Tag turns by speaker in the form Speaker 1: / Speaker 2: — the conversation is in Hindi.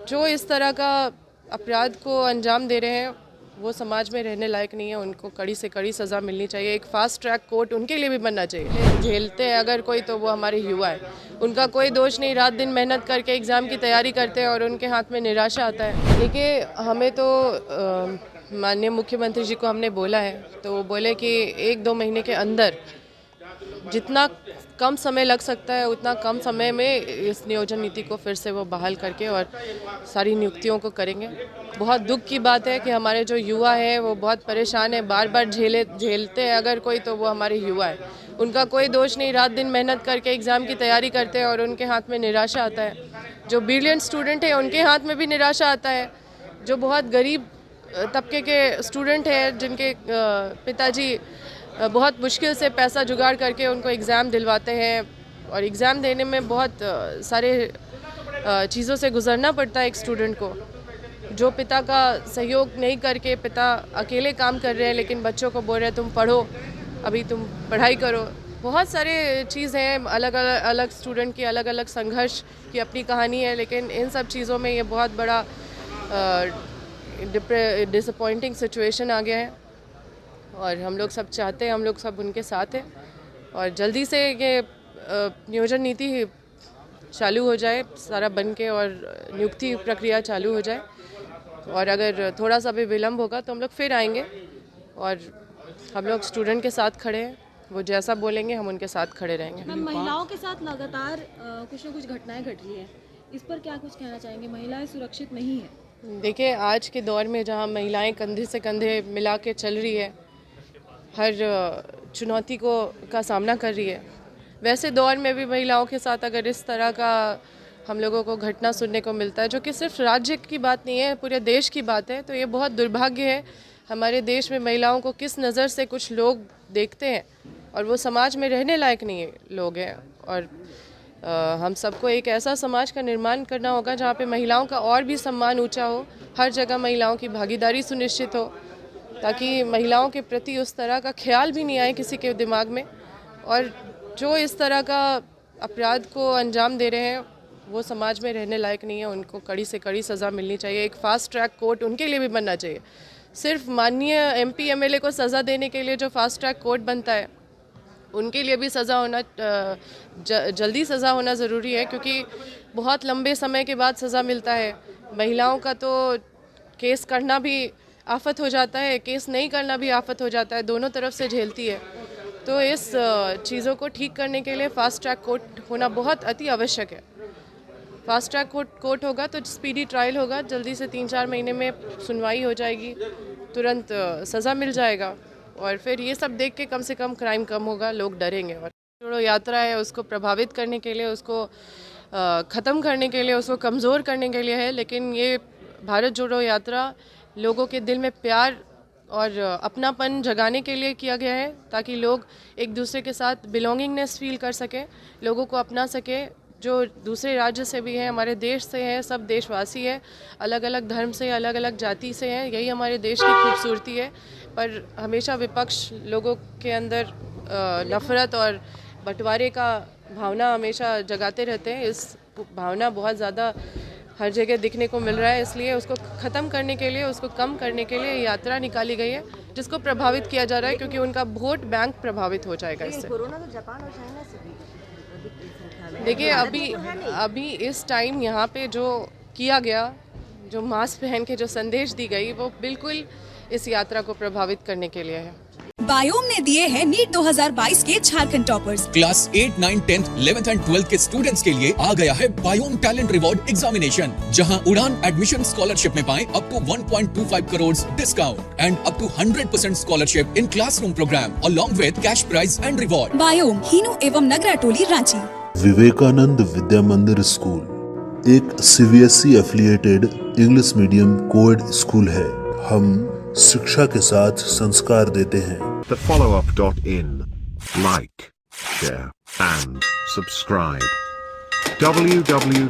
Speaker 1: जो इस तरह का अपराध को अंजाम दे रहे हैं वो समाज में रहने लायक नहीं है। उनको कड़ी से कड़ी सज़ा मिलनी चाहिए। एक फास्ट ट्रैक कोर्ट उनके लिए भी बनना चाहिए। झेलते हैं अगर कोई तो वो हमारे युवा है, उनका कोई दोष नहीं। रात दिन मेहनत करके एग्ज़ाम की तैयारी करते हैं और उनके हाथ में निराशा आता है। देखिए, हमें तो माननीय मुख्यमंत्री जी को हमने बोला है, तो वो बोले कि 1-2 महीने के अंदर जितना कम समय लग सकता है उतना कम समय में इस नियोजन नीति को फिर से वो बहाल करके और सारी नियुक्तियों को करेंगे। बहुत दुख की बात है कि हमारे जो युवा हैं वो बहुत परेशान है, बार बार झेलते हैं अगर कोई तो वो हमारे युवा है, उनका कोई दोष नहीं। रात दिन मेहनत करके एग्ज़ाम की तैयारी करते हैं और उनके हाथ में निराशा आता है। जो ब्रिलियंट स्टूडेंट है उनके हाथ में भी निराशा आता है। जो बहुत गरीब तबके के स्टूडेंट हैं जिनके पिताजी बहुत मुश्किल से पैसा जुगाड़ करके उनको एग्ज़ाम दिलवाते हैं और एग्ज़ाम देने में बहुत सारे चीज़ों से गुज़रना पड़ता है एक स्टूडेंट को। जो पिता का सहयोग नहीं करके पिता अकेले काम कर रहे हैं लेकिन बच्चों को बोल रहे हैं तुम पढ़ो, अभी तुम पढ़ाई करो। बहुत सारे चीज़ हैं, अलग अलग स्टूडेंट की अलग अलग संघर्ष की अपनी कहानी है, लेकिन इन सब चीज़ों में ये बहुत बड़ा डिसअपॉइंटिंग सिचुएशन आ गया है और हम लोग सब चाहते हैं, हम लोग सब उनके साथ हैं और जल्दी से ये नियोजन नीति चालू हो जाए सारा बन के और नियुक्ति प्रक्रिया चालू हो जाए। और अगर थोड़ा सा भी विलम्ब होगा तो हम लोग फिर आएंगे और हम लोग स्टूडेंट के साथ खड़े हैं। वो जैसा बोलेंगे हम उनके साथ खड़े रहेंगे।
Speaker 2: मैम, महिलाओं के साथ लगातार कुछ न कुछ घटनाएं घट रही है, इस पर क्या कुछ कहना चाहेंगे? महिलाएं सुरक्षित नहीं है।
Speaker 1: देखिए, आज के दौर में जहाँ महिलाएं कंधे से कंधे मिला के चल रही है, हर चुनौती का सामना कर रही है, वैसे दौर में भी महिलाओं के साथ अगर इस तरह का हम लोगों को घटना सुनने को मिलता है, जो कि सिर्फ राज्य की बात नहीं है, पूरे देश की बात है, तो ये बहुत दुर्भाग्य है। हमारे देश में महिलाओं को किस नज़र से कुछ लोग देखते हैं और वो समाज में रहने लायक नहीं लोग हैं। और हम सबको एक ऐसा समाज का निर्माण करना होगा जहाँ पे महिलाओं का और भी सम्मान ऊंचा हो, हर जगह महिलाओं की भागीदारी सुनिश्चित हो, ताकि महिलाओं के प्रति उस तरह का ख्याल भी नहीं आए किसी के दिमाग में। और जो इस तरह का अपराध को अंजाम दे रहे हैं वो समाज में रहने लायक नहीं है। उनको कड़ी से कड़ी सज़ा मिलनी चाहिए। एक फास्ट ट्रैक कोर्ट उनके लिए भी बनना चाहिए। सिर्फ माननीय MP MLA को सज़ा देने के लिए जो फास्ट ट्रैक कोर्ट बनता है उनके लिए भी सज़ा होना जल्दी सज़ा होना ज़रूरी है, क्योंकि बहुत लंबे समय के बाद सज़ा मिलता है। महिलाओं का तो केस करना भी आफत हो जाता है, केस नहीं करना भी आफत हो जाता है, दोनों तरफ से झेलती है। तो इस चीज़ों को ठीक करने के लिए फास्ट ट्रैक कोर्ट होना बहुत अति आवश्यक है। फास्ट ट्रैक कोर्ट होगा तो स्पीडी ट्रायल होगा, जल्दी से 3-4 महीने में सुनवाई हो जाएगी, तुरंत सज़ा मिल जाएगा और फिर ये सब देख के कम से कम क्राइम कम होगा, लोग डरेंगे। और जोड़ो यात्रा है उसको प्रभावित करने के लिए, उसको ख़त्म करने के लिए, उसको कमज़ोर करने के लिए है, लेकिन ये भारत जोड़ो यात्रा लोगों के दिल में प्यार और अपनापन जगाने के लिए किया गया है, ताकि लोग एक दूसरे के साथ बिलोंगिंगनेस फील कर सकें, लोगों को अपना सके। जो दूसरे राज्य से भी हैं, हमारे देश से हैं, सब देशवासी हैं, अलग अलग धर्म से, अलग अलग जाति से हैं, यही हमारे देश की खूबसूरती है। पर हमेशा विपक्ष लोगों के अंदर नफ़रत और बंटवारे का भावना हमेशा जगाते रहते हैं। इस भावना बहुत ज़्यादा हर जगह दिखने को मिल रहा है, इसलिए उसको ख़त्म करने के लिए, उसको कम करने के लिए यात्रा निकाली गई है, जिसको प्रभावित किया जा रहा है, क्योंकि उनका वोट बैंक प्रभावित हो जाएगा इससे।
Speaker 3: कोरोना तो जापान और चाइना से भी
Speaker 1: देखिए, अभी इस टाइम यहाँ पे जो किया गया, जो मास्क पहन के जो संदेश दी गई, वो बिल्कुल इस यात्रा को प्रभावित करने के लिए है।
Speaker 4: बायोम ने दिए हैं नीट 2022 के Jharkhand toppers.
Speaker 5: Class 8, 9, 10, 11th and 12th के स्टूडेंट्स के लिए आ गया है बायोम टैलेंट रिवॉर्ड एग्जामिनेशन, जहां उड़ान एडमिशन स्कॉलरशिप में पाएं up to 1.25 crore discount and up to 100% scholarship in classroom programme along with cash prize and reward.
Speaker 4: बायोम, हीनू एवं नगरा टोली, रांची।
Speaker 6: विवेकानंद विद्या मंदिर स्कूल एक CBSE affiliated English medium coed school है। हम शिक्षा के साथ संस्कार देते हैं।
Speaker 7: thefollowup.in. Like, share and subscribe. www